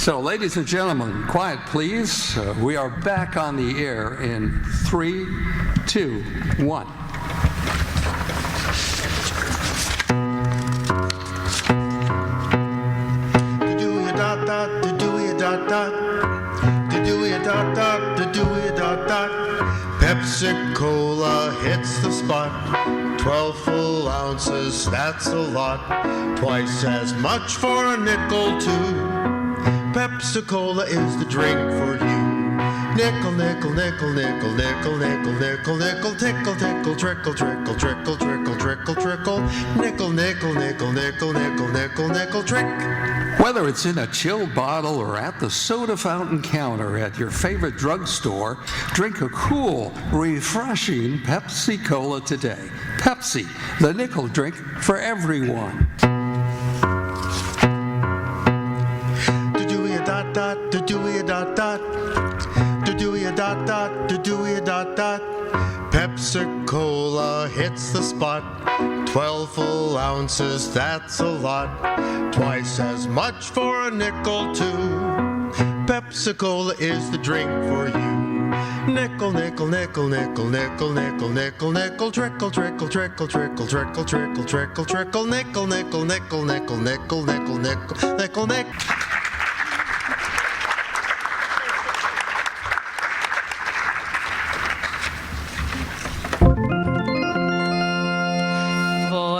So, ladies and gentlemen, quiet please. We are back on the air in 3, 2, 1. Pepsi-Cola hits the spot. 12 full ounces, that's a lot. Twice as much for a nickel too. Pepsi-Cola is the drink for you. Nickel, nickel, nickel, nickel, nickel, nickel, nickel, nickel, tickle, tickle, trickle, trickle, trickle, trickle, trickle, trickle, nickel, nickel, nickel, nickel, nickel, nickel, nickel, trick. Whether it's in a chilled bottle or at the soda fountain counter at your favorite drugstore, drink a cool, refreshing Pepsi-Cola today. Pepsi, the nickel drink for everyone. Pepsi-Cola hits the spot. 12 full ounces, that's a lot. Twice as much for a nickel too. Pepsi-Cola is the drink for you. Nickel, nickel, nickel, nickel, nickel, nickel, nickel, nickel, trickle, trickle, trickle, trickle, trickle, trickle, trickle, trickle, nickel, nickel, nickel, nickel, nickel, nickel, nickel, nickel, nickel.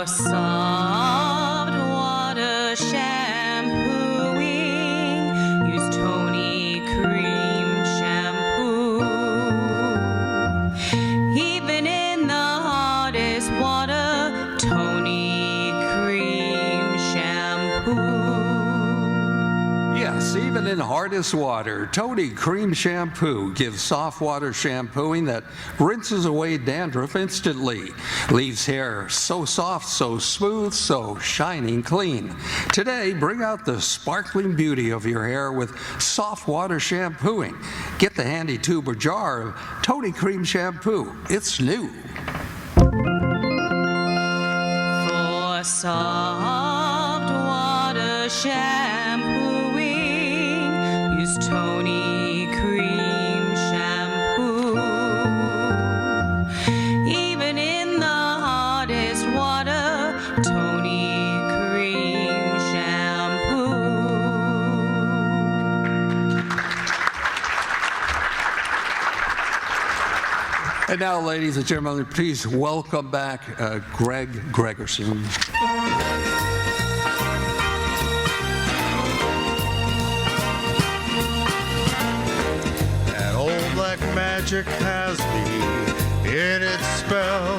Soft water shampooing, use Tony Cream shampoo. Even in the hardest water, Tony Cream shampoo. Yes, even in hardest water, Tony Cream Shampoo gives soft water shampooing that rinses away dandruff instantly. Leaves hair so soft, so smooth, so shining clean. Today, bring out the sparkling beauty of your hair with soft water shampooing. Get the handy tube or jar of Tony Cream Shampoo. It's new. For soft water shampooing, use Tony Cream shampoo. Even in the hardest water, Tony Cream shampoo. And now, ladies and gentlemen, please welcome back Greg Gregerson. Magic has me in its spell.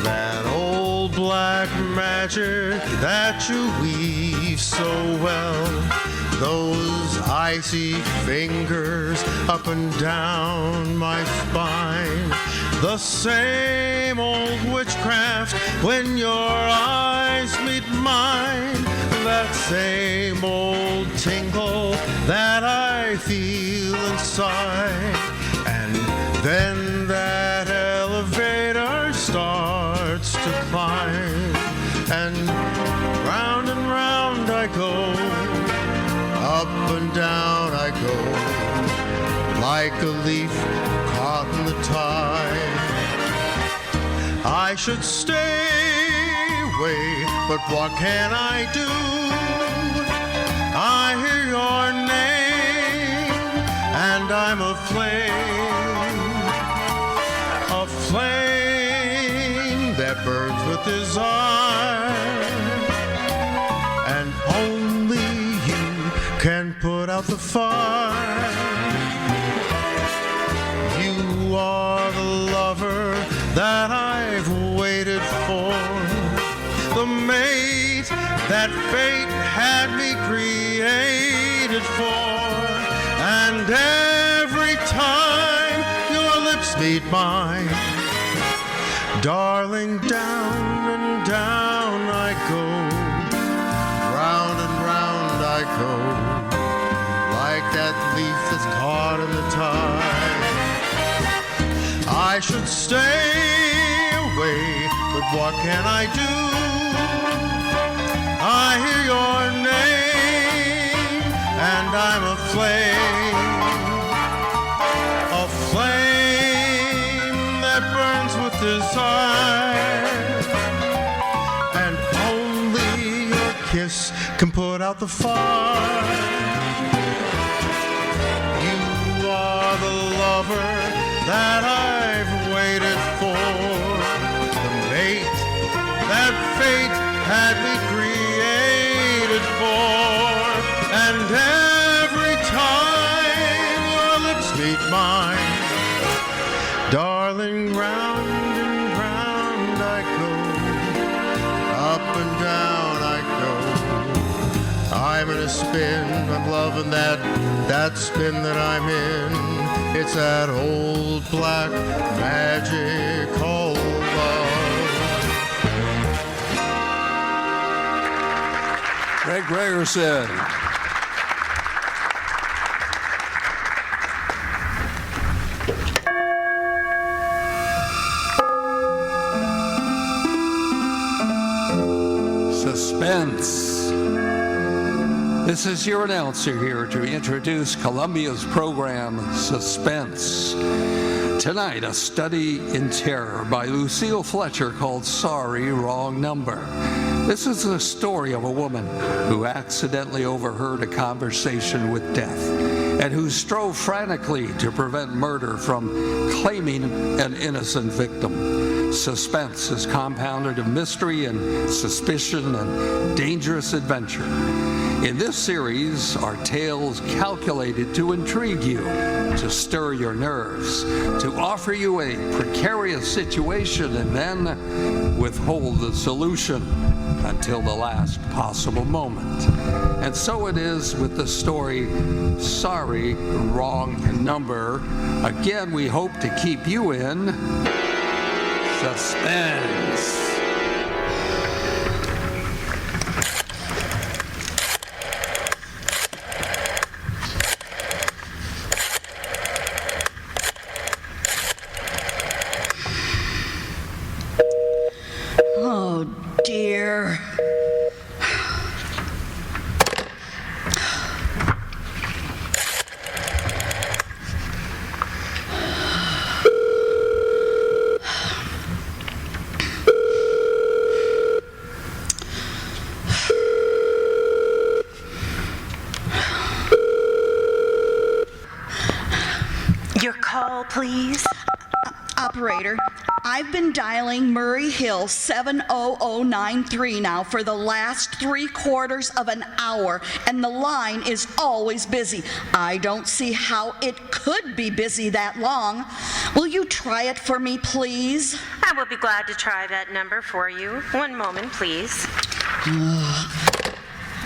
That old black magic that you weave so well. Those icy fingers up and down my spine. The same old witchcraft when your eyes meet mine. That same old tingle that I feel inside. Then that elevator starts to climb, and round I go, up and down I go, like a leaf caught in the tide. I should stay away, but what can I do? I hear your name, and I'm aflame. A flame that burns with desire, and only you can put out the fire. You are the lover that I've waited for, the mate that fate had me created for, and every time your lips meet mine, darling, down and down I go, round and round I go, like that leaf that's caught in the tide. I should stay away, but what can I do? I hear your name, and and I'm a flame that burns with desire, and only your kiss can put out the fire. You are the lover that I've waited for, the mate that fate had me created for, and every time your lips meet mine, darling, round and round I go, up and down I go. I'm in a spin, I'm loving that spin that I'm in. It's that old black magic called love. Greg Grayerson. Suspense. This is your announcer here to introduce Columbia's program, Suspense. Tonight, a study in terror by Lucille Fletcher called Sorry, Wrong Number. This is the story of a woman who accidentally overheard a conversation with death and who strove frantically to prevent murder from claiming an innocent victim. Suspense is compounded of mystery and suspicion and dangerous adventure. In this series are tales calculated to intrigue you, to stir your nerves, to offer you a precarious situation and then withhold the solution until the last possible moment. And so it is with the story, Sorry, Wrong Number. Again, we hope to keep you in suspense. Oh, dear. Your call, please. Operator, I've been dialing Murray Hill 70093 now for the last 3/4 of an hour, and the line is always busy. I don't see how it could be busy that long. Will you try it for me, please? I will be glad to try that number for you. One moment, please.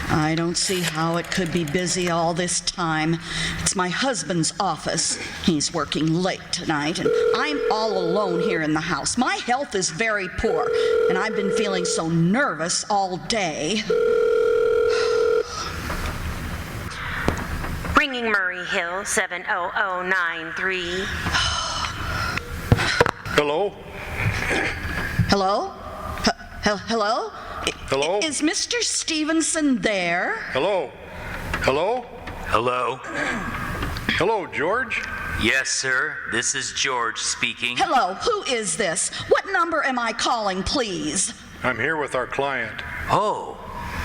I don't see how it could be busy all this time. It's my husband's office. He's working late tonight, and I'm all alone here in the house. My health is very poor, and I've been feeling so nervous all day. Ringing Murray Hill 70093. Hello? Hello? Hello? Hello? Is Mr. Stevenson there? Hello? Hello? Hello? Hello, George? Yes, sir. This is George speaking. Hello, who is this? What number am I calling, please? I'm here with our client. Oh,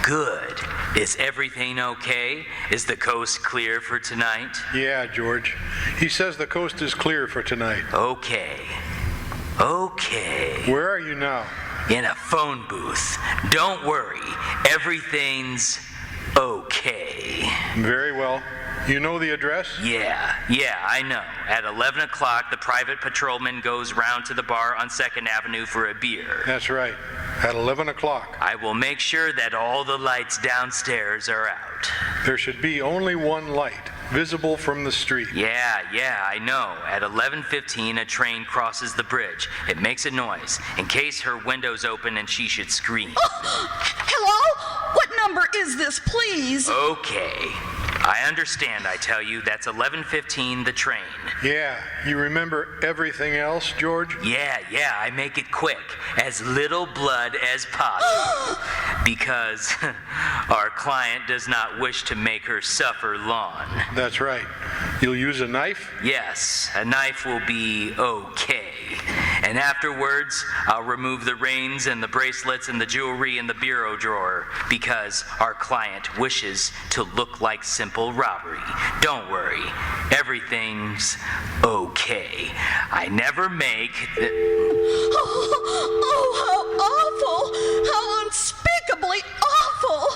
good. Is everything okay? Is the coast clear for tonight? Yeah, George. He says the coast is clear for tonight. Okay. Where are you now? In a phone booth. Don't worry. Everything's okay. Very well. You know the address? Yeah, I know. At 11 o'clock, the private patrolman goes round to the bar on 2nd Avenue for a beer. That's right. At 11 o'clock. I will make sure that all the lights downstairs are out. There should be only one light, visible from the street. Yeah, I know. At 11:15, a train crosses the bridge. It makes a noise, in case her window's open and she should scream. Hello? What number is this, please? Okay. I understand, I tell you. That's 11:15, the train. Yeah, you remember everything else, George? Yeah, I make it quick. As little blood as possible. Because our client does not wish to make her suffer long. That's right. You'll use a knife? Yes, a knife will be okay. And afterwards, I'll remove the rings and the bracelets and the jewelry in the bureau drawer because our client wishes to look like simple robbery. Don't worry, everything's okay. I never make Oh, how awful! How unspeakably awful!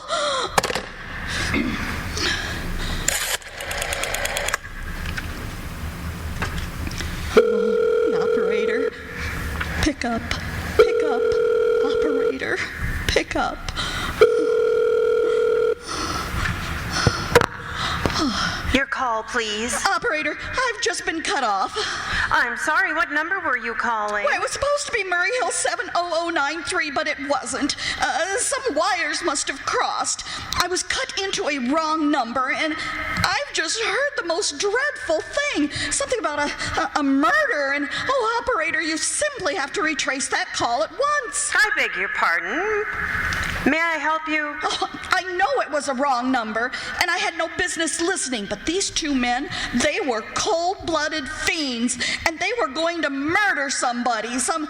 Operator, pick up, operator, pick up. Your call, please. Operator, I've just been cut off. I'm sorry, what number were you calling? Well, it was supposed to be Murray Hill 70093, but it wasn't. Some wires must have crossed. I was cut into a wrong number, and I've just heard the most dreadful thing. Something about a murder, and, oh, operator, you simply have to retrace that call at once. I beg your pardon. May I help you? Oh, I know it was a wrong number, and I had no business listening, but these two men, they were cold-blooded fiends, and they were going to murder somebody, some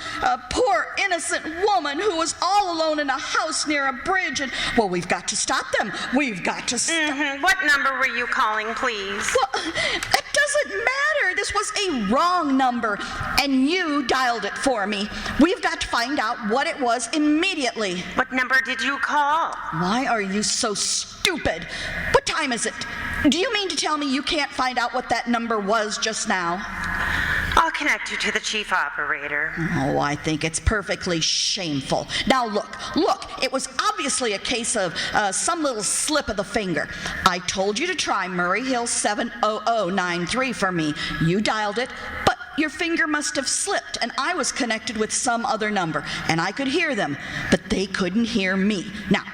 poor, innocent woman who was all alone in a house near a bridge, and, well, we've got to stop them. We've got to stop. What number were you calling, please? Well, it doesn't matter. This was a wrong number, and you dialed it for me. We've got to find out what it was immediately. What number did you call? Why are you so stupid? What time is it? Do you mean to tell me you can't find out what that number was just now? I'll connect you to the chief operator. Oh, I think it's perfectly shameful. Now look, it was obviously a case of some little slip of the finger. I told you to try Murray Hill 70093 for me. You dialed it, but your finger must have slipped, and I was connected with some other number, and I could hear them, but they couldn't hear me. Now,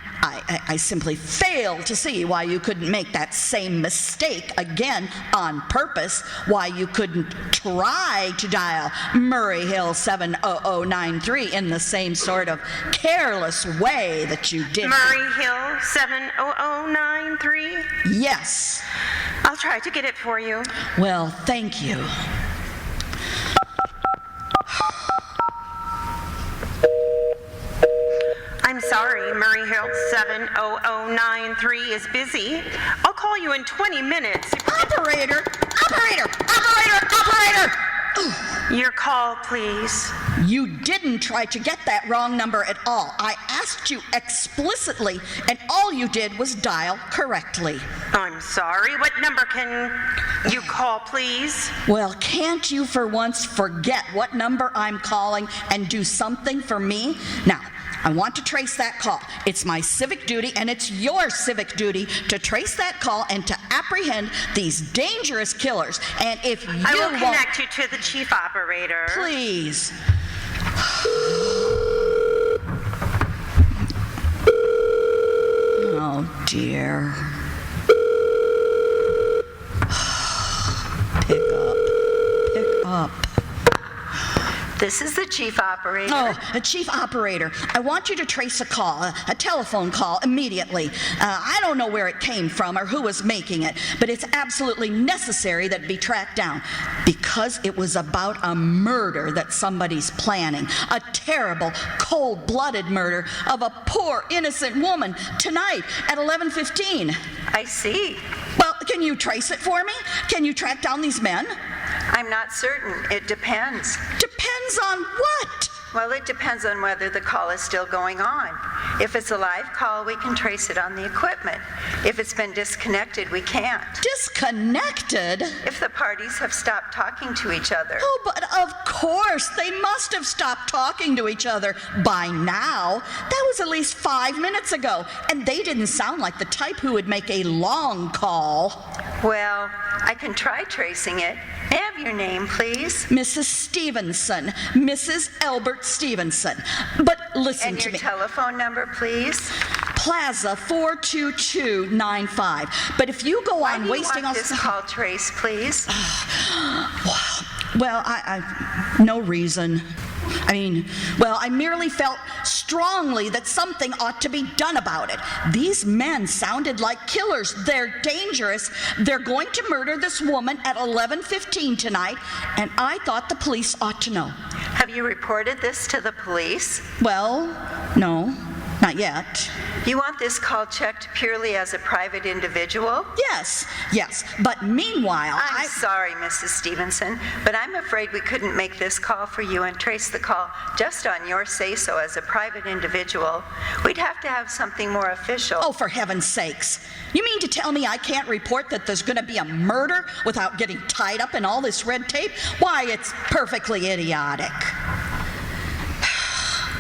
I simply fail to see why you couldn't make that same mistake again on purpose, why you couldn't try to dial Murray Hill 70093 in the same sort of careless way that you did. Murray Hill 70093? Yes. I'll try to get it for you. Well, thank you. I'm sorry, Murray Hill 70093 is busy. I'll call you in 20 minutes. Operator! Your call, please. You didn't try to get that wrong number at all. I asked you explicitly, and all you did was dial correctly. I'm sorry. What number can you call, please? Well, can't you for once forget what number I'm calling and do something for me? Now, I want to trace that call. It's my civic duty, and it's your civic duty to trace that call and to apprehend these dangerous killers. And if you I will won't... connect you to the chief operator. Please. Oh, dear. Pick up. This is the chief operator. Oh, Chief Operator, I want you to trace a call, a telephone call, immediately. I don't know where it came from or who was making it, but it's absolutely necessary that it be tracked down because it was about a murder that somebody's planning. A terrible, cold-blooded murder of a poor, innocent woman tonight at 11:15. I see. Well, can you trace it for me? Can you track down these men? I'm not certain. It depends. Depends on what? Well, it depends on whether the call is still going on. If it's a live call, we can trace it on the equipment. If it's been disconnected, we can't. Disconnected? If the parties have stopped talking to each other. Oh, but of course, they must have stopped talking to each other by now. That was at least 5 minutes ago, and they didn't sound like the type who would make a long call. Well, I can try tracing it. May I have your name, please? Mrs. Stevenson, Mrs. Elbert Stevenson. But listen And to your me. telephone number, please? Plaza 42295. But if you go on wasting Why do you want this call traced, please? Well, I no reason. I merely felt strongly that something ought to be done about it. These men sounded like killers. They're dangerous. They're going to murder this woman at 11:15 tonight, and I thought the police ought to know. Have you reported this to the police? Well, no, not yet. You want this call checked purely as a private individual? Yes, but meanwhile, I'm sorry, Mrs. Stevenson, but I'm afraid we couldn't make this call for you and trace the call just on your say-so as a private individual. We'd have to have something more official. Oh, for heaven's sakes. You mean to tell me I can't report that there's going to be a murder without getting tied up in all this red tape? Why, it's perfectly idiotic.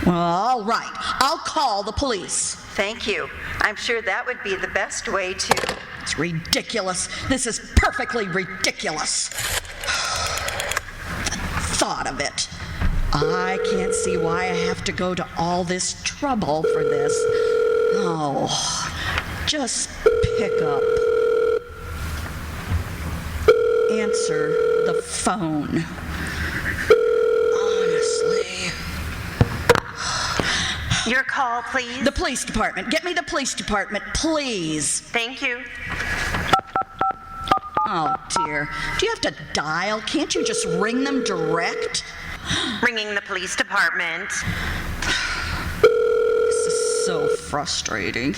Well, all right. I'll call the police. Thank you. I'm sure that would be the best way to... It's ridiculous. This is perfectly ridiculous. The thought of it. I can't see why I have to go to all this trouble for this. Oh, just pick up. Answer the phone. Honestly. Your call, please. The police department. Get me the police department, please. Thank you. Oh, dear. Do you have to dial? Can't you just ring them direct? Ringing the police department. This is so frustrating.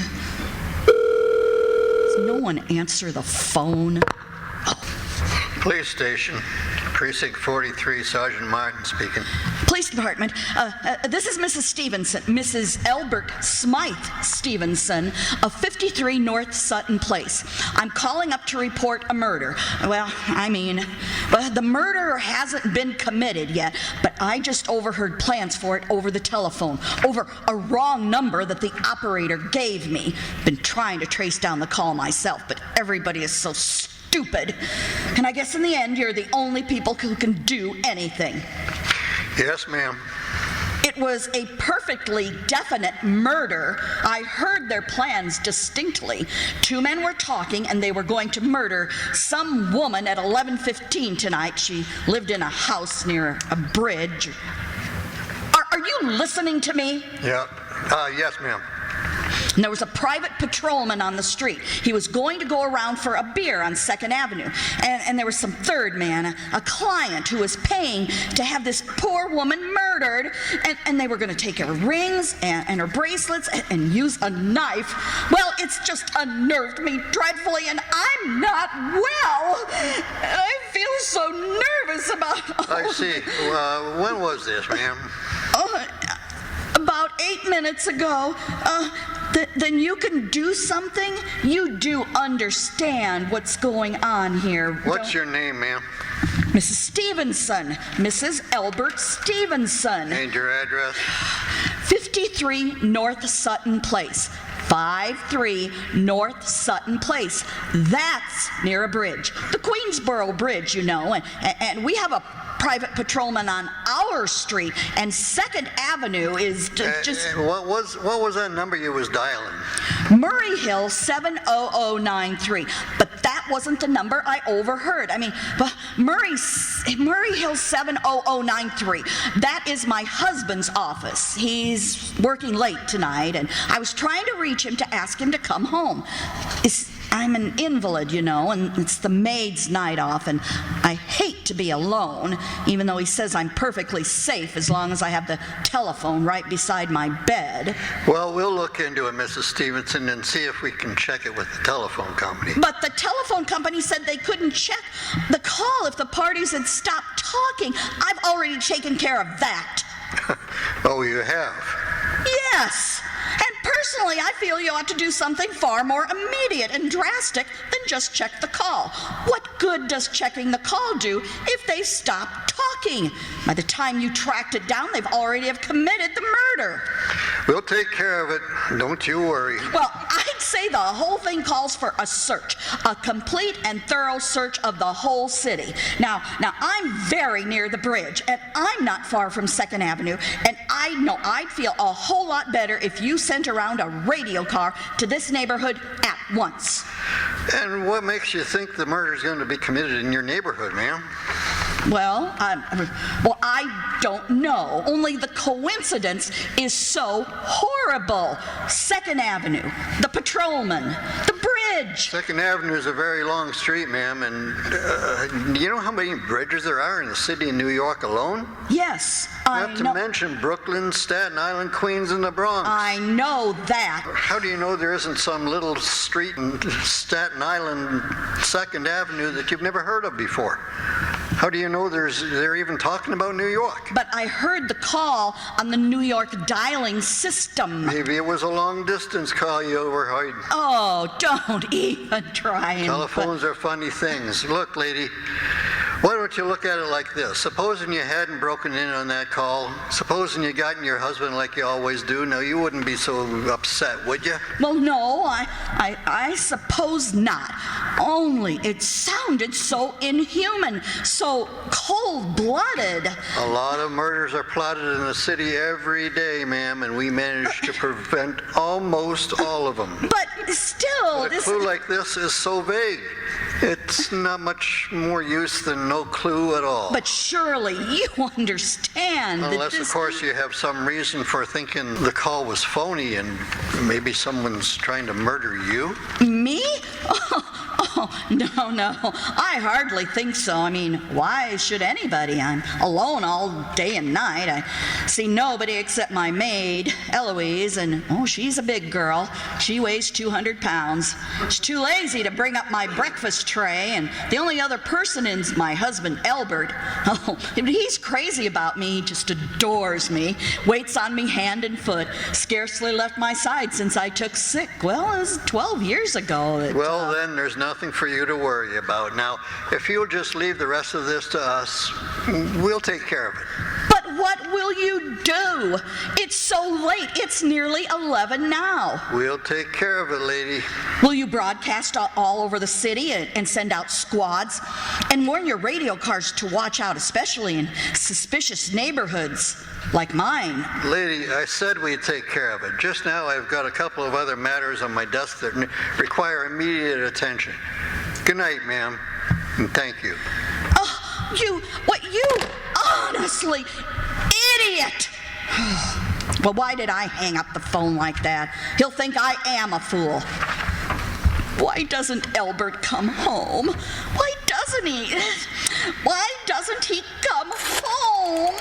Does no one answer the phone? Police station, Precinct 43, Sergeant Martin speaking. Police department. This is Mrs. Stevenson, Mrs. Elbert Smythe Stevenson of 53 North Sutton Place. I'm calling up to report a murder. Well, the murder hasn't been committed yet, but I just overheard plans for it over the telephone, over a wrong number that the operator gave me. Been trying to trace down the call myself, but everybody is so stupid. And I guess in the end, you're the only people who can do anything. Yes, ma'am. It was a perfectly definite murder. I heard their plans distinctly. Two men were talking, and they were going to murder some woman at 11:15 tonight. She lived in a house near a bridge. Are you listening to me? Yeah. Yes, ma'am. And there was a private patrolman on the street. He was going to go around for a beer on 2nd Avenue. And there was some third man, a client who was paying to have this poor woman murdered. And they were going to take her rings and her bracelets and use a knife. Well, it's just unnerved me dreadfully, and I'm not well. And I feel so nervous about... I see. When was this, ma'am? About 8 minutes ago. Then you can do something? You do understand what's going on here. What's your name, ma'am? Mrs. Stevenson. Mrs. Elbert Stevenson. And your address? 53 North Sutton Place. 53 North Sutton Place. That's near a bridge. The Queensboro Bridge, you know. And we have a private patrolman on our street, and 2nd Avenue is just... What was that number you was dialing? Murray Hill 70093. But that wasn't the number I overheard. Murray Hill 70093. That is my husband's office. He's working late tonight, and I was trying to reach him to ask him to come home. I'm an invalid, you know, and it's the maid's night off, and I hate to be alone, even though he says I'm perfectly safe as long as I have the telephone right beside my bed. Well, we'll look into it, Mrs. Stevenson, and see if we can check it with the telephone company. But the telephone company said they couldn't check the call if the parties had stopped talking. I've already taken care of that. Oh, you have? Yes. And personally, I feel you ought to do something far more immediate and drastic than just check the call. What good does checking the call do if they stop talking? By the time you tracked it down, they've already have committed the murder. We'll take care of it. Don't you worry. Well, I say the whole thing calls for a search, a complete and thorough search of the whole city. Now I'm very near the bridge, and I'm not far from 2nd Avenue, and I know I'd feel a whole lot better if you sent around a radio car to this neighborhood at once. And what makes you think the murder is going to be committed in your neighborhood, ma'am? Well, I don't know. Only the coincidence is so horrible. 2nd Avenue, the patrolman, the bridge. 2nd Avenue is a very long street, ma'am, and do you know how many bridges there are in the city of New York alone? Yes, I know. Not to mention Brooklyn, Staten Island, Queens, and the Bronx. I know that. How do you know there isn't some little street in Staten Island, 2nd Avenue, that you've never heard of before? How do you know they're even talking about New York? But I heard the call on the New York dialing system. Maybe it was a long-distance call you overheard. Oh, don't even try and... Telephones are funny things. Look, lady, why don't you look at it like this? Supposing you hadn't broken in on that call, supposing you got in your husband like you always do, now you wouldn't be so upset, would you? Well, no, I suppose not. Only it sounded so inhuman, so cold-blooded. A lot of murders are plotted in the city every day, ma'am, and we manage to prevent almost all of them. But still, But a clue like this is so vague. It's not much more use than no clue at all. But surely you understand that Unless, of course, you have some reason for thinking the call was phony and maybe someone's trying to murder you. Me? Oh, no. I hardly think so. I mean, why should anybody? I'm alone all day and night. I see nobody except my maid, Eloise, and, she's a big girl. She weighs 200 pounds. She's too lazy to bring up my breakfast tray, and the only other person is my husband, Albert. Oh, he's crazy about me. He just adores me, waits on me hand and foot, scarcely left my side since I took sick. Well, it was 12 years ago. Then there's nothing for you to worry about. Now, if you'll just leave the rest of this to us, we'll take care of it. But what will you do? It's so late. It's nearly 11 now. We'll take care of it, lady. Will you broadcast all over the city and send out squads? And warn your radio cars to watch out, especially in suspicious neighborhoods like mine. Lady, I said we'd take care of it. Just now I've got a couple of other matters on my desk that require immediate attention. Good night, ma'am, and thank you. Oh, you honestly, idiot! Well, why did I hang up the phone like that? He'll think I am a fool. Why doesn't Albert come home? Why doesn't he? Why doesn't he come home?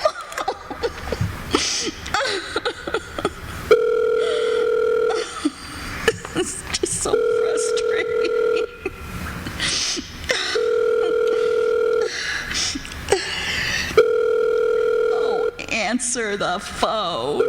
It's just so frustrating. Oh, answer the phone.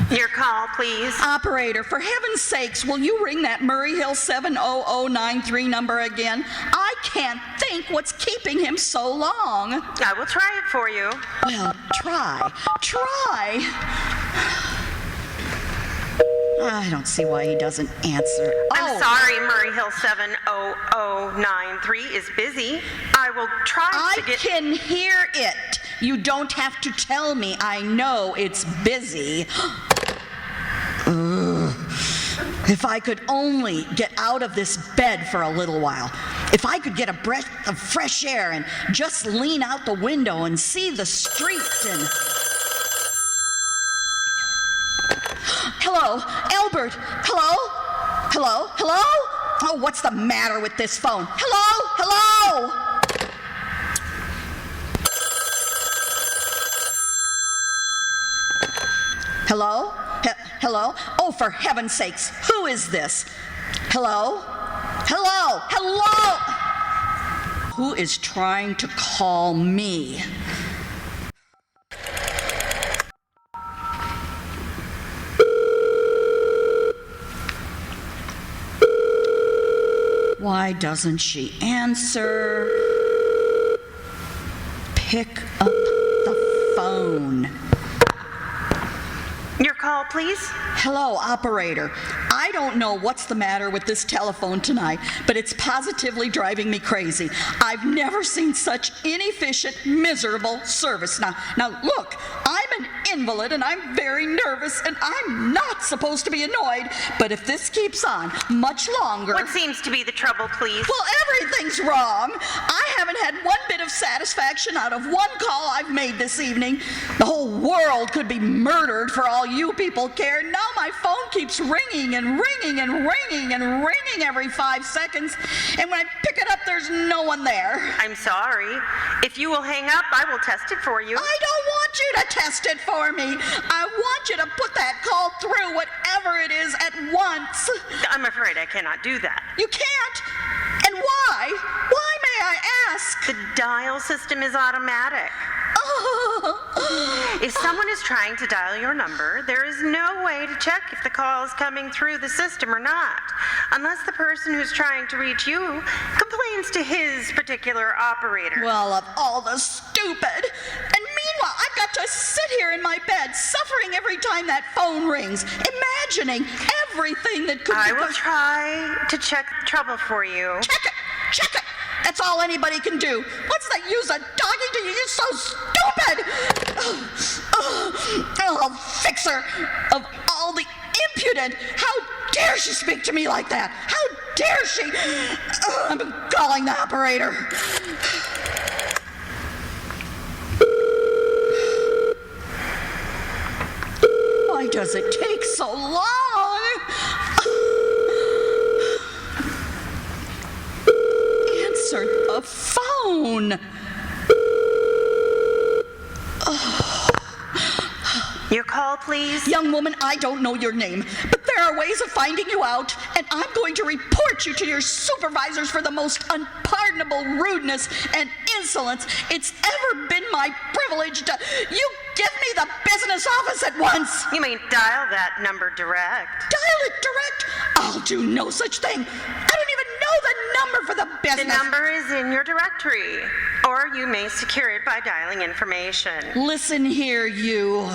Your call, please. Operator, for heaven's sakes, will you ring that Murray Hill 70093 number again? I can't think what's keeping him so long. I will try it for you. Well, try. I don't see why he doesn't answer. I'm sorry, Murray Hill 70093 is busy. I will try to get... I can hear it. You don't have to tell me. I know it's busy. If I could only get out of this bed for a little while. If I could get a breath of fresh air and just lean out the window and see the street and... Hello, Albert. Hello? Oh, what's the matter with this phone? Hello? Hello? Oh, for heaven's sakes, who is this? Hello? Who is trying to call me? Why doesn't she answer? Pick up the phone. Your call call, please? Hello, operator. I don't know what's the matter with this telephone tonight, but it's positively driving me crazy. I've never seen such inefficient, miserable service. Now look, I'm an invalid and I'm very nervous and I'm not supposed to be annoyed, but if this keeps on much longer... What seems to be the trouble, please? Well, everything's wrong. I haven't had one bit of satisfaction out of one call I've made this evening. The whole world could be murdered for all you people care. Now my phone keeps ringing and ringing and ringing and ringing every 5 seconds. And when I pick it up, there's no one there. I'm sorry. If you will hang up, I will test it for you. I don't want you to test it for me. I want you to put that call through, whatever it is, at once. I'm afraid I cannot do that. You can't? And why? Why, may I ask? The dial system is automatic. If someone is trying to dial your number, there is no way to check if the call is coming through the system or not, unless the person who's trying to reach you complains to his particular operator. Well, of all the stupid. And meanwhile, I've got to sit here in my bed, suffering every time that phone rings, imagining everything that could I will try to check the trouble for you. Check it! Check it! That's all anybody can do. What's the use of talking to you? You're so stupid! Oh, fixer of all the impudent! How dare she speak to me like that? How dare she? I'm calling the operator. Why does it take so long? Answer the phone. Your call, please. Young woman, I don't know your name, but there are ways of finding you out, and I'm going to report you to your supervisors for the most unpardonable rudeness and insolence it's ever been my privilege to... You give me the business office at once. You may dial that number direct. Dial it direct? I'll do no such thing. I don't even know the number for the business. The number is in your directory, or you may secure it by dialing information. Listen here, you.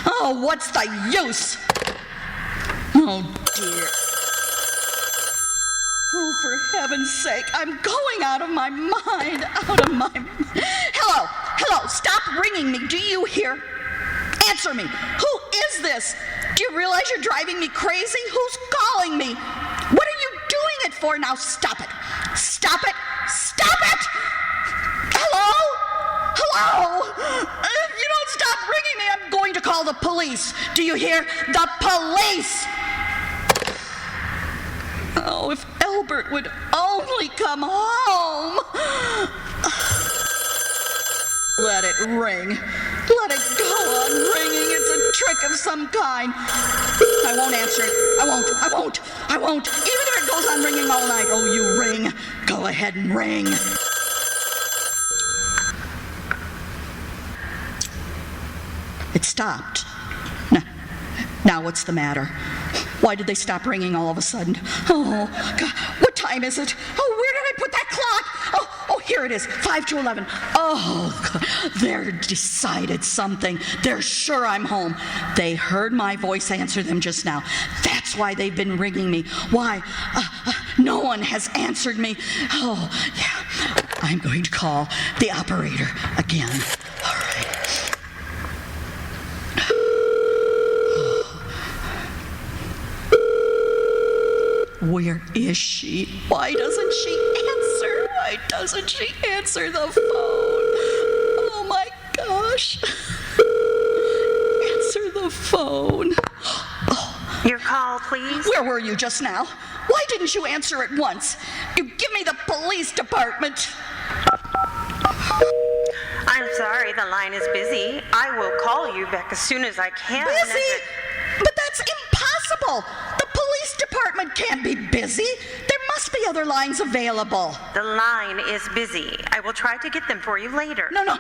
Oh, what's the use? Oh, dear. Oh, for heaven's sake, I'm going out of my mind, Hello, stop ringing me. Do you hear? Answer me. Who is this? Do you realize you're driving me crazy? Who's calling me? What are you doing it for? Now stop it. Stop it. Stop it! Hello? If you don't stop ringing me, I'm going to call the police. Do you hear? The police! Oh, if Albert would only come home. Let it ring. Let it go on ringing. It's a trick of some kind. I won't answer it. I won't. Even if it goes on ringing all night. Oh, you ring. Go ahead and ring. It stopped. Now what's the matter? Why did they stop ringing all of a sudden? Oh, God, what time is it? Oh, where did I put that clock? Oh, here it is, 5 to 11. Oh, God, they're decided something. They're sure I'm home. They heard my voice answer them just now. That's why they've been ringing me. Why? No one has answered me. Oh, yeah, I'm going to call the operator again. All right. Where is she? Why doesn't she answer? Why doesn't she answer the phone? Oh my gosh. Answer the phone. Oh. Your call, please. Where were you just now? Why didn't you answer at once? You give me the police department. I'm sorry, the line is busy. I will call you back as soon as I can. Busy? But that's impossible. The police department can't be busy. There must be other lines available. The line is busy. I will try to get them for you later. No.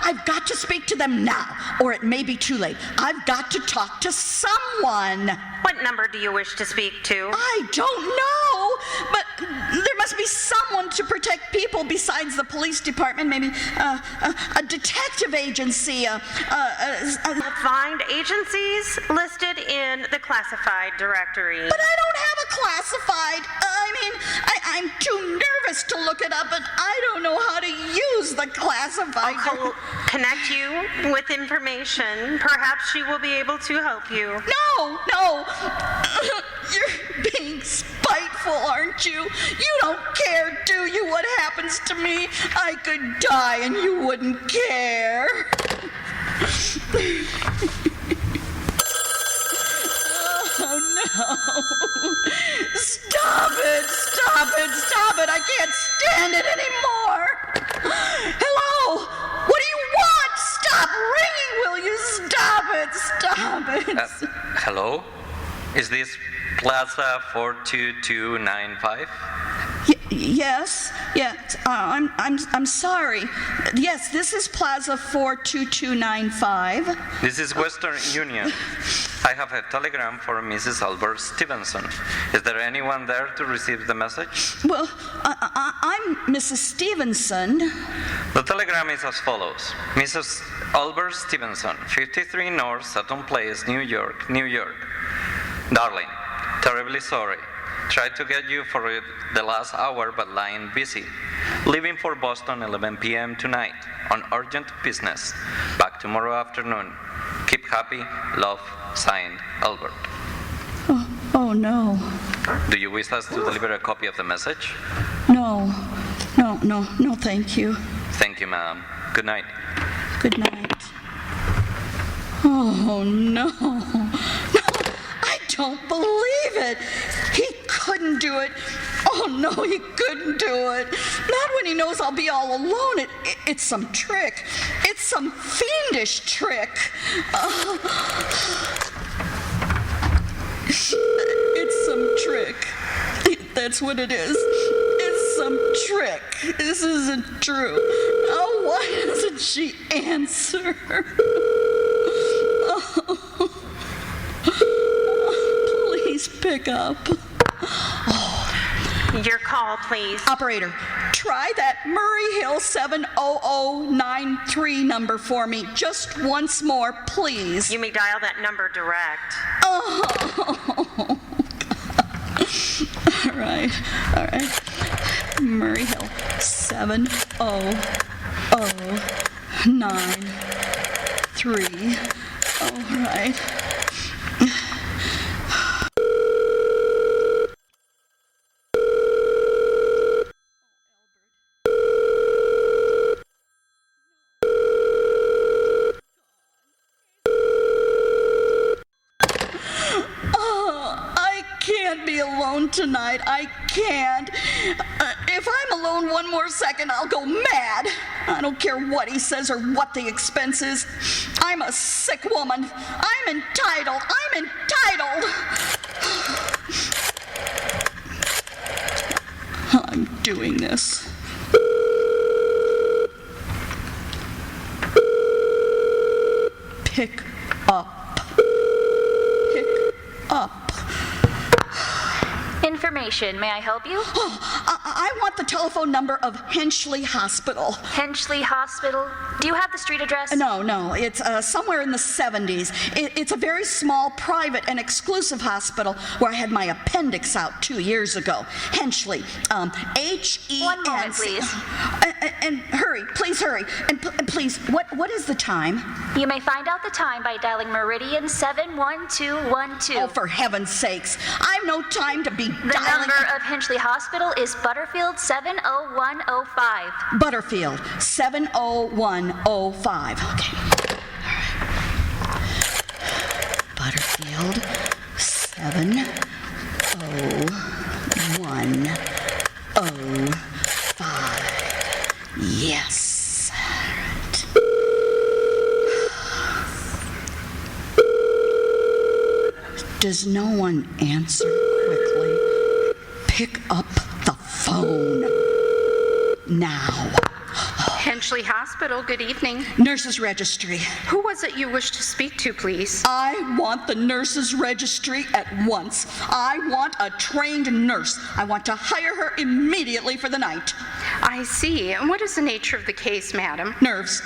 I've got to speak to them now, or it may be too late. I've got to talk to someone. What number do you wish to speak to? I don't know, but there must be someone to protect people besides the police department, maybe a detective agency. Find agencies listed in the classified directory. But I don't have a classified. I'm too nervous to look it up, and I don't know how to use the classified. I'll connect you with information. Perhaps she will be able to help you. No. You're being spiteful, aren't you? You don't care, do you, what happens to me? I could die and you wouldn't care. Oh, no. Stop it. I can't stand it anymore. Hello? What do you want? Stop ringing, will you? Stop it. Hello? Is this Plaza 42295? Yes. I'm sorry. Yes, this is Plaza 42295. This is Western Union. I have a telegram for Mrs. Albert Stevenson. Is there anyone there to receive the message? Well, I'm Mrs. Stevenson. The telegram is as follows. Mrs. Albert Stevenson, 53 North Sutton Place, New York. Darling, terribly sorry. Tried to get you for the last hour, but line busy. Leaving for Boston 11 p.m. tonight on urgent business. Back tomorrow afternoon. Keep happy. Love, signed, Albert. Oh no. Do you wish us to deliver a copy of the message? No, thank you. Thank you, ma'am. Good night. Good night. Oh no. I don't believe it. He couldn't do it. Oh no, he couldn't do it. Not when he knows I'll be all alone. It's some trick. It's some fiendish trick. It's some trick. That's what it is. It's some trick. This isn't true. Oh, why doesn't she answer? Please pick up. Your call, please. Operator, try that Murray Hill 70093 number for me. Just once more, please. You may dial that number direct. Oh, all right. Murray Hill 70093. All right. Tonight, I can't. If I'm alone one more second, I'll go mad. I don't care what he says or what the expense is. I'm a sick woman. I'm entitled. I'm doing this. Pick up. Information. May I help you? I want the telephone number of Henchley Hospital. Henchley Hospital? Do you have the street address? No. It's somewhere in the 70s. It's a very small, private, and exclusive hospital where I had my appendix out 2 years ago. Henchley. H-E-N-C. 1 moment, please. And hurry. Please hurry. And please, what is the time? You may find out the time by dialing Meridian 71212. Oh, for heaven's sakes. I've no time to be The dialing... number of Henchley Hospital is Butterfield 70105. Butterfield 70105. Okay. Butterfield 70105. Yes. Does no one answer quickly? Pick up the phone now. Finchley Hospital, good evening. Nurses Registry. Who was it you wish to speak to, please? I want the Nurses Registry at once. I want a trained nurse. I want to hire her immediately for the night. I see. And what is the nature of the case, madam? Nerves.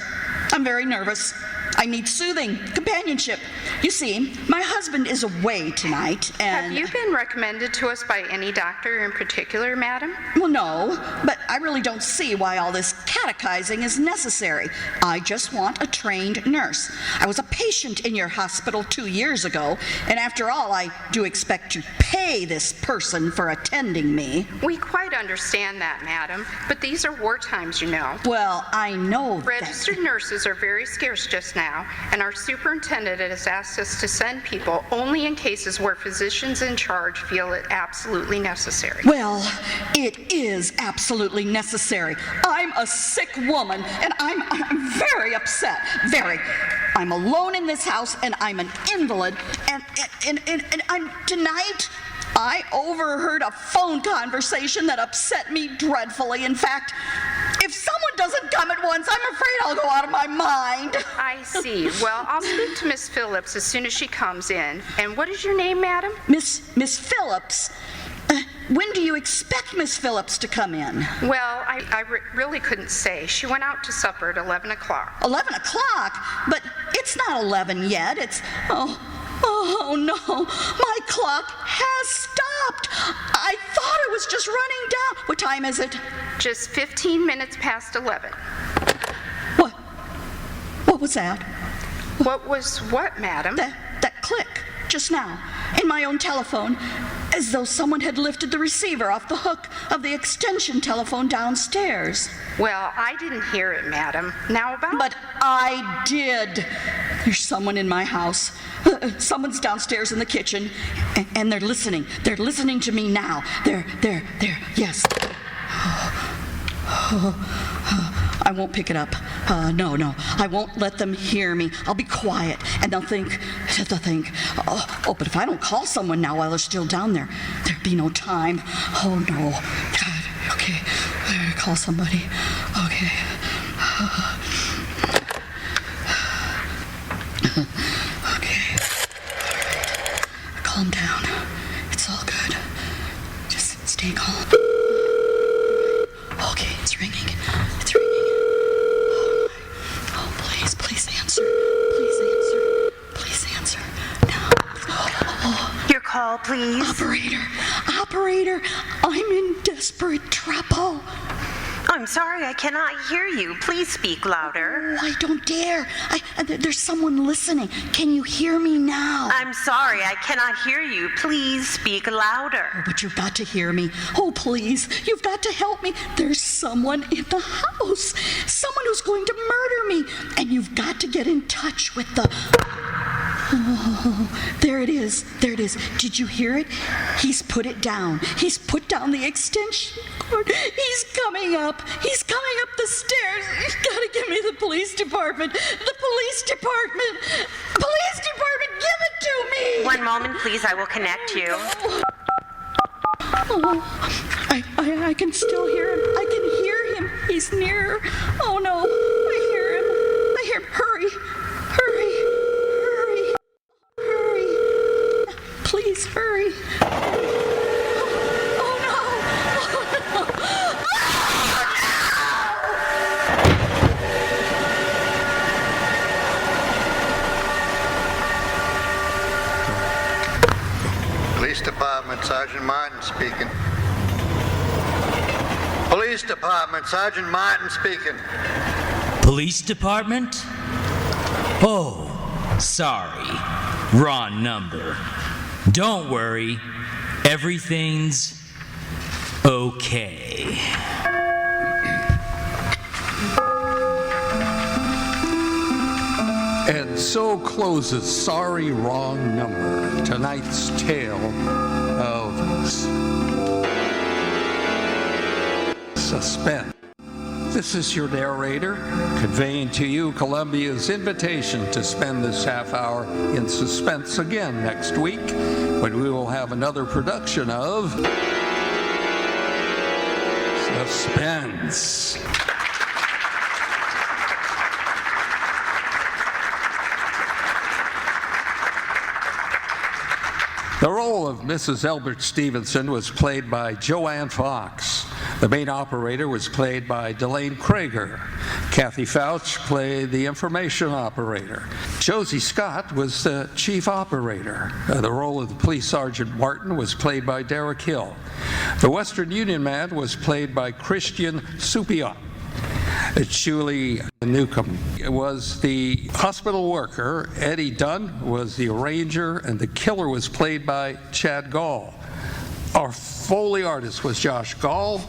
I'm very nervous. I need soothing, companionship. You see, my husband is away tonight, and... Have you been recommended to us by any doctor in particular, madam? Well, no, but I really don't see why all this catechizing is necessary. I just want a trained nurse. I was a patient in your hospital 2 years ago, and after all, I do expect to pay this person for attending me. We quite understand that, madam, but these are war times, you know. Well, I know Registered nurses are very scarce just now, and our superintendent has asked us to send people only in cases where physicians in charge feel it absolutely necessary. Well, it is absolutely necessary. I'm a sick woman, and I'm very upset. Very. I'm alone in this house, and I'm an invalid, and I'm tonight. I overheard a phone conversation that upset me dreadfully. In fact, if someone doesn't come at once, I'm afraid I'll go out of my mind. I see. Well, I'll speak to Miss Phillips as soon as she comes in. And what is your name, madam? Miss Phillips? When do you expect Miss Phillips to come in? Well, I really couldn't say. She went out to supper at 11 o'clock. 11 o'clock? But it's not 11 yet. It's... Oh no, my clock has stopped. I thought it was just running down. What time is it? Just 15 minutes past 11. What was that? What was what, madam? That click just now in my own telephone, as though someone had lifted the receiver off the hook of the extension telephone downstairs. Well, I didn't hear it, madam. Now about... But I did. There's someone in my house. Someone's downstairs in the kitchen, and they're listening. They're listening to me now. They're, yes. I won't pick it up. No, I won't let them hear me. I'll be quiet, and they'll think, but if I don't call someone now while they're still down there, there'd be no time. Oh, no. God, okay, I gotta call somebody. Okay. Okay. Calm down. It's all good. Just stay calm. Okay, it's ringing. It's ringing. Oh, please answer. Please answer. Now. Your call, please. Operator, I'm in desperate trouble. I'm sorry, I cannot hear you. Please speak louder. Oh, I don't dare. There's someone listening. Can you hear me now? I'm sorry, I cannot hear you. Please speak louder. Oh, but you've got to hear me. Oh, please, you've got to help me. There's someone in the house. Someone who's going to murder me. And you've got to get in touch with the... Oh, there it is. Did you hear it? He's put it down. He's put down the extension cord. He's coming up the stairs. He's got to give me the police department. The police department. Police department, give it to me. One moment, please. I will connect you. I can still hear him. I can hear him. He's near. Oh, no. I hear him. Hurry. Please hurry. Oh no. Police Department, Sergeant Martin speaking. Police Department, Sergeant Martin speaking. Police Department? Oh, sorry. Wrong number. Don't worry, everything's okay. And so closes Sorry Wrong Number, tonight's tale of suspense. This is your narrator, conveying to you Columbia's invitation to spend this half hour in suspense again next week, when we will have another production of Suspense. of Mrs. Elbert Stevenson was played by Joanne Fox. The main operator was played by Delane Krager. Kathy Fouch played the information operator. Josie Scott was the chief operator. The role of the police sergeant Martin was played by Derek Hill. The Western Union man was played by Christian Supiot. Julie Newcomb was the hospital worker. Eddie Dunn was the arranger, and the killer was played by Chad Gall. Our Foley artist was Josh Gall.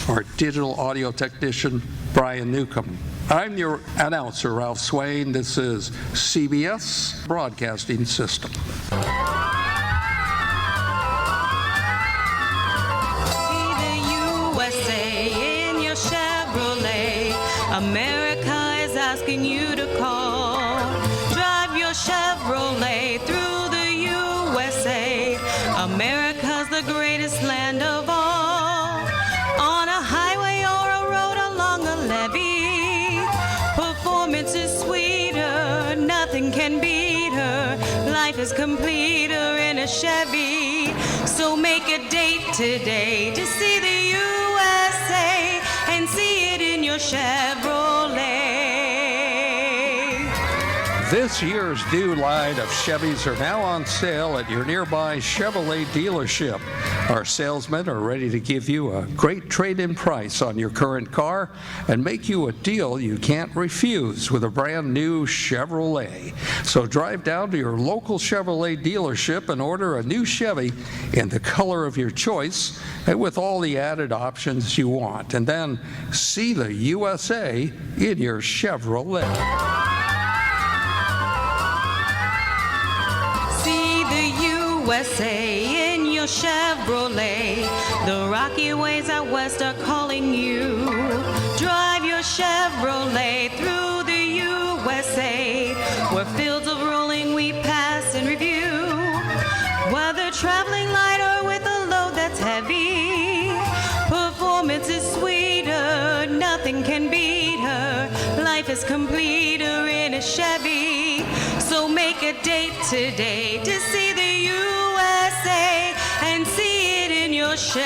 Our digital audio technician, Brian Newcomb. I'm your announcer, Ralph Swain. This is CBS Broadcasting System. America is asking you to call. Drive your Chevrolet through the USA. America's the greatest land of all. On a highway or a road along a levee, performance is sweeter, nothing can beat her. Life is completer in a Chevy. So make a date today to see the USA and see it in your Chevrolet. This year's new line of Chevys are now on sale at your nearby Chevrolet dealership. Our salesmen are ready to give you a great trade-in price on your current car and make you a deal you can't refuse with a brand new Chevrolet. So drive down to your local Chevrolet dealership and order a new Chevy in the color of your choice and with all the added options you want. And then see the USA in your Chevrolet. USA in your Chevrolet. The rocky ways out west are calling you. Drive your Chevrolet through the USA, where fields of rolling we pass and review. Whether traveling light or with a load that's heavy, performance is sweeter, nothing can beat her. Life is completer in a Chevy. So make a date today to see the USA and see it in your Chevrolet.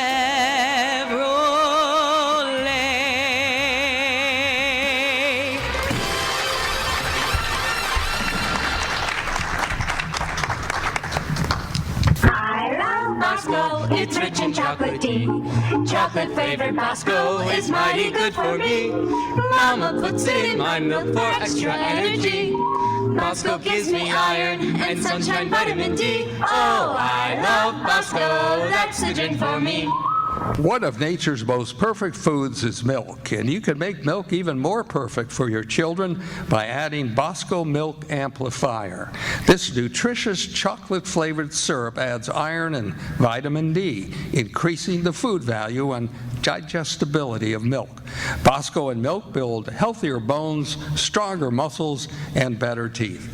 I love Bosco, it's rich and chocolatey. Chocolate flavored Bosco is mighty good for me. Mama puts it in my milk for extra energy. Bosco gives me iron and sunshine vitamin D. Oh, I love Bosco, that's the gin for me. One of nature's most perfect foods is milk, and you can make milk even more perfect for your children by adding Bosco Milk Amplifier. This nutritious chocolate-flavored syrup adds iron and vitamin D, increasing the food value and digestibility of milk. Bosco and milk build healthier bones, stronger muscles, and better teeth.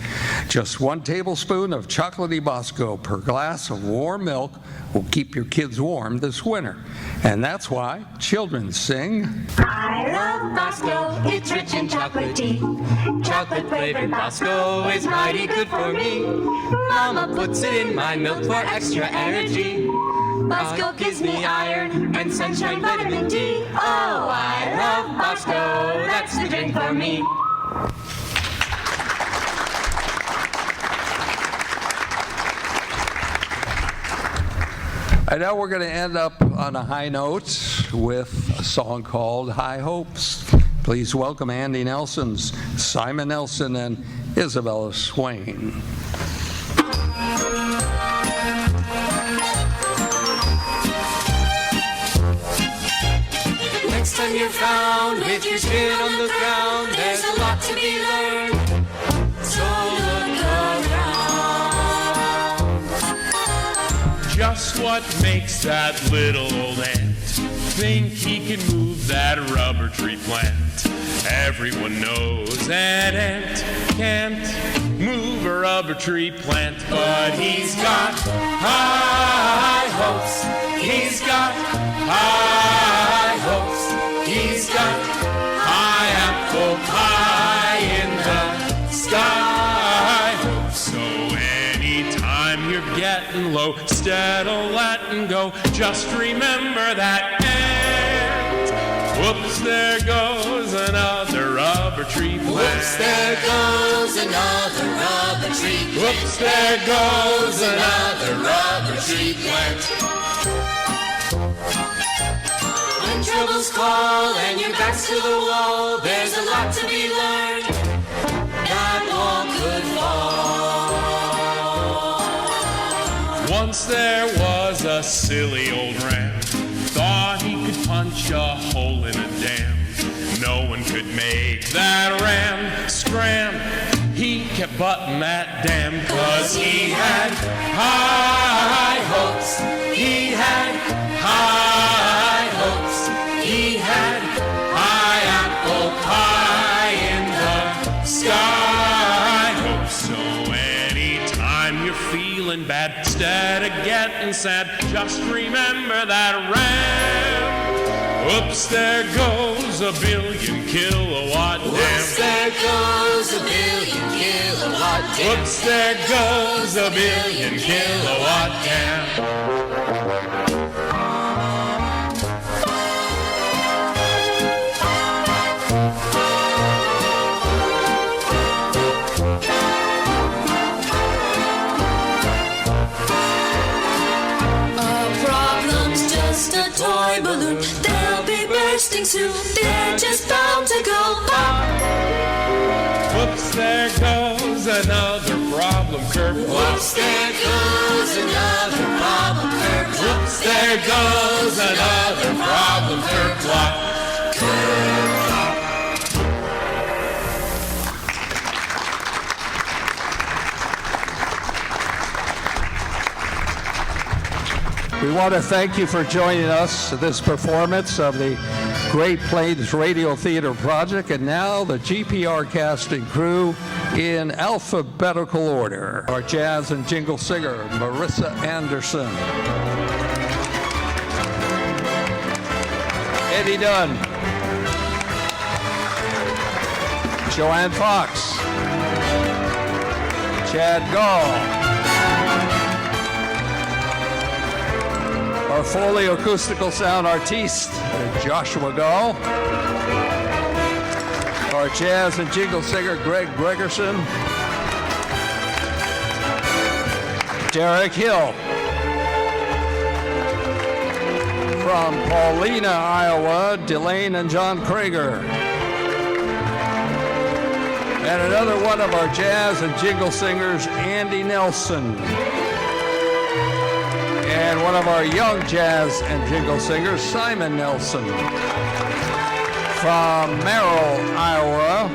Just 1 tablespoon of chocolatey Bosco per glass of warm milk will keep your kids warm this winter. And that's why children sing, I love Bosco, it's rich and chocolatey. Chocolate flavored Bosco is mighty good for me. Mama puts it in my milk for extra energy. Bosco gives me iron and sunshine vitamin D. Oh, I love Bosco, that's the drink for me. And now we're going to end up on a high note with a song called High Hopes. Please welcome Andy Nelson's Simon Nelson and Isabella Swain. Next time you're found with your chin on the ground, there's a lot to be learned. So look around. Just what makes that little old ant think he can move that rubber tree plant? Everyone knows an ant can't move a rubber tree plant, but he's got high hopes. He's got high hopes. He's got high apple pie in the sky. So anytime you're getting low go, instead of letting go. Just remember that ant. Whoops, there goes another rubber tree plant. Whoops, there goes another rubber tree plant. Whoops, there goes another rubber tree plant. When troubles call and your back's to the wall, there's a lot to be learned. That wall could fall. Once there was a silly old ram, thought he could punch a hole in a dam. No one could make that ram scram. He kept butting that dam 'cause he had high hopes. He had high hopes. He had high apple pie in the sky hopes. So anytime you're feeling bad, instead of getting sad, just remember that ram. Whoops, there goes a billion kilowatt dam. Whoops, there goes a billion kilowatt dam. Whoops, there goes a billion kilowatt dam. A toy balloon, they'll be bursting soon. They're just bound to go pop. Whoops, there goes another problem curve. Whoops, there goes another problem curve. Whoops, there goes another problem curve. Curve. We want to thank you for joining us at this performance of the Great Plains Radio Theater Project. And now the GPR cast and crew in alphabetical order. Our jazz and jingle singer, Marissa Anderson. Eddie Dunn. Joanne Fox. Chad Gall. Our Foley acoustical sound artiste, Joshua Gall. Our jazz and jingle singer, Greg Gregerson. Derek Hill. From Paulina, Iowa, Delane and John Krager. And another one of our jazz and jingle singers, Andy Nelson. And one of our young jazz and jingle singers, Simon Nelson. From Merrill, Iowa,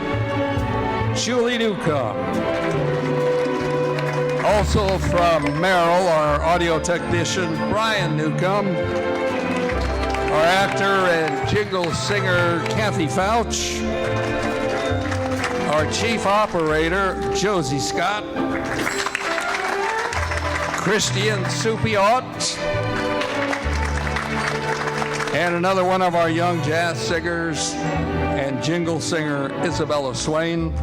Julie Newcomb. Also from Merrill, our audio technician, Brian Newcomb. Our actor and jingle singer, Kathy Fouch. Our chief operator, Josie Scott. Christian Supiot, and another one of our young jazz singers and jingle singer, Isabella Swain.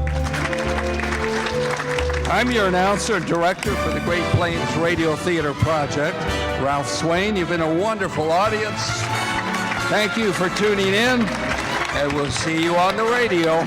I'm your announcer and director for the Great Plains Radio Theater Project, Ralph Swain. You've been a wonderful audience. Thank you for tuning in, and we'll see you on the radio.